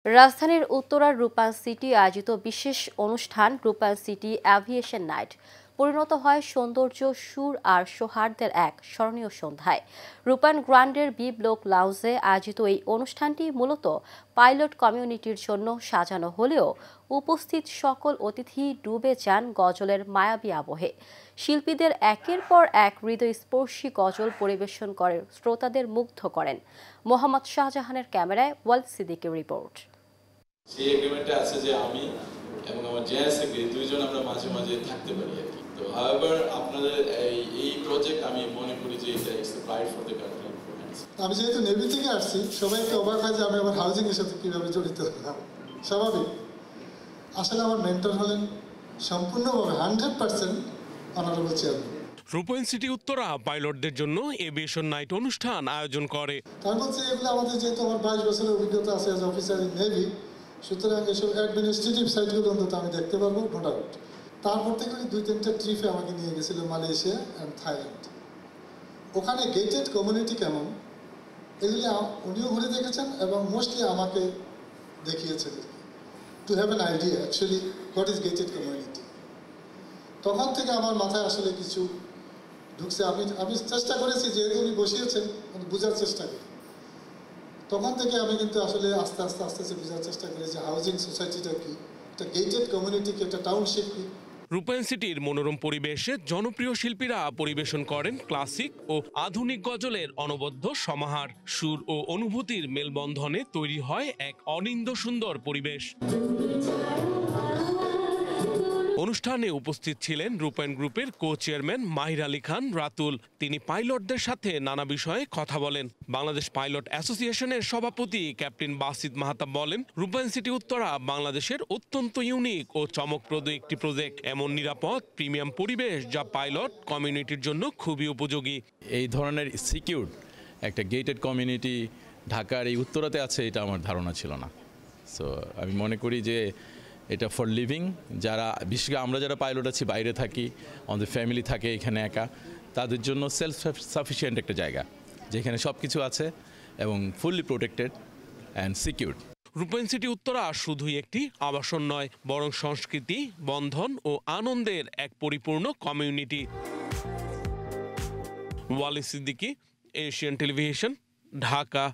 রাজধানীর উত্তরার রূপায়ণ সিটি আয়োজিত বিশেষ অনুষ্ঠান রূপায়ণ সিটি অ্যাভিয়েশন নাইট পরিণত হয় সৌন্দর্য, সুর আর সৌহার্দ্যের এক স্মরণীয় সন্ধ্যায়। রূপায়ণ গ্র্যান্ডের বি ব্লক লাউঞ্জে আয়োজিত এই অনুষ্ঠানটি মূলত পাইলট কমিউনিটির জন্য সাজানো হলেও উপস্থিত সকল অতিথি ডুবে যান গজলের মায়াবী আবহে। শিল্পীদের একের পর এক হৃদয়স্পর্শী গজল পরিবেশন করে শ্রোতাদের মুগ্ধ করেন। মোহাম্মদ শাহজাহানের ক্যামেরায় ওয়ালিদ সিদ্দিকের রিপোর্ট। সেই এগ্রিমেন্টে আছে যে আমি এবং আমার জেএস সেক্রেটারি দুইজন আমরা মাঝে মাঝে থাকতে পারি আর কি। তো হাউএভার আপনাদের এই প্রজেক্ট আমি মনে করি যে এটা it's pride for the country. আমি যেহেতু নেভি থেকে আসছি, সবাইকে অবাক হয় যে আমি আমার হাউজিং এর সাথে কিভাবে জড়িত হলাম। স্বাভাবিক। আসলে আমার মেন্টর হলেন সম্পূর্ণভাবে 100% অনারেবল চেয়ারম্যান। রূপায়ণ সিটি উত্তরা পাইলটদের জন্য এভিয়েশন নাইট অনুষ্ঠান আয়োজন করে। তার মধ্যে এগুলো আমাদের যেহেতু আমার 22 বছরের অভিজ্ঞতা আছে অ্যাজ অফিসার ইন নেভি, সুতরাং এসব অ্যাডমিনিস্ট্রেটিভ সাইটগুলো অন্তত আমি দেখতে পারবো, নো ডাউট। তারপর থেকে 2-3টা ট্রিপে আমাকে নিয়ে গেছিল মালয়েশিয়া অ্যান্ড থাইল্যান্ড। ওখানে গেটেড কমিউনিটি কেমন এগুলি উনিও ঘুরে দেখেছেন এবং মোস্টলি আমাকে দেখিয়েছেন to have an idea actually what is gated community. তখন থেকে আমার মাথায় আসলে কিছু ঢুকছে। আমি চেষ্টা করেছি, যেহেতু উনি বসিয়েছেন বোঝার চেষ্টা করি। তখন থেকে আমি কিন্তু আসলে আস্তে আস্তে বোঝার চেষ্টা করি যে হাউজিং সোসাইটিটা কি, একটা গেটেড কমিউনিটি কি, একটা টাউনশিপ কি। রূপায়ণ সিটির মনোরম পরিবেশে জনপ্রিয় শিল্পীরা পরিবেশন করেন ক্লাসিক ও আধুনিক গজলের অনবদ্য সমাহার। সুর ও অনুভূতির মেলবন্ধনে তৈরি হয় এক অনিন্দ সুন্দর পরিবেশ। অনুষ্ঠানে উপস্থিত ছিলেন রূপায়ণ গ্রুপের কো চেয়ারম্যান মাহির আলী খান রাতুল। তিনি পাইলটদের সাথে নানা বিষয়ে কথা বলেন। বাংলাদেশ পাইলট অ্যাসোসিয়েশনের সভাপতি ক্যাপ্টেন বাসিদ মাহতাব বলেন, রূপায়ণ সিটি উত্তরা বাংলাদেশের অত্যন্ত ইউনিক ও চমকপ্রদ একটি প্রজেক্ট। এমন নিরাপদ প্রিমিয়াম পরিবেশ যা পাইলট কমিউনিটির জন্য খুবই উপযোগী। এই ধরনের সিকিউর একটা গেটেড কমিউনিটি ঢাকার এই উত্তরাতে আছে, এটা আমার ধারণা ছিল না। সো আমি মনে করি যে এটা ফর লিভিং, যারা বিশেষ করে আমরা যারা পাইলট আছি, বাইরে থাকি, আমাদের ফ্যামিলি থাকে এখানে একা, তাদের জন্য সেলফ সাফিসিয়েন্ট একটা জায়গা যেখানে সব কিছু আছে এবং ফুললি প্রোটেক্টেড অ্যান্ড সিকিউরড। রূপায়ণ সিটি উত্তরা শুধুই একটি আবাসন নয়, বরং সংস্কৃতি, বন্ধন ও আনন্দের এক পরিপূর্ণ community. Walid Siddiqui, Asian television, Dhaka.